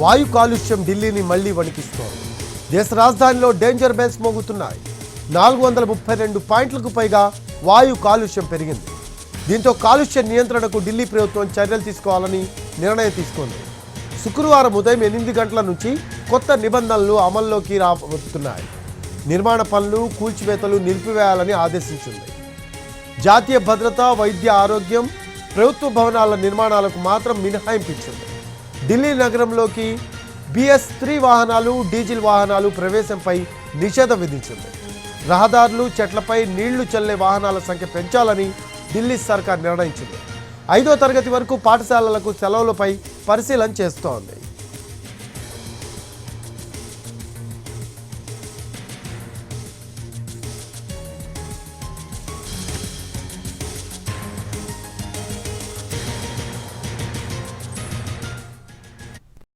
వాయు కాలుష్యం ఢిల్లీని మళ్లీ వణికిస్తోంది. దేశ రాజధానిలో డేంజర్ బెల్స్ మోగుతున్నాయి. 432 పాయింట్లకు పైగా వాయు కాలుష్యం పెరిగింది. దీంతో కాలుష్య నియంత్రణకు ఢిల్లీ ప్రభుత్వం చర్యలు తీసుకోవాలని నిర్ణయం తీసుకుంది. శుక్రవారం ఉదయం 8 గంటల నుంచి కొత్త నిబంధనలు అమల్లోకి రాబోతున్నాయి. నిర్మాణ పనులు, కూల్చివేతలు నిలిపివేయాలని ఆదేశించింది. జాతీయ భద్రత, వైద్య ఆరోగ్యం, ప్రభుత్వ భవనాల నిర్మాణాలకు మాత్రం మినహాయింపు ఇచ్చింది. ఢిల్లీ నగరంలోకి BS3 వాహనాలు, డీజిల్ వాహనాలు ప్రవేశంపై నిషేధం విధించింది. రహదారులు, చెట్లపై నీళ్లు చల్లే వాహనాల సంఖ్య పెంచాలని ఢిల్లీ సర్కార్ నిర్ణయించింది. 5వ తరగతి వరకు పాఠశాలలకు సెలవులపై పరిశీలన చేస్తోంది.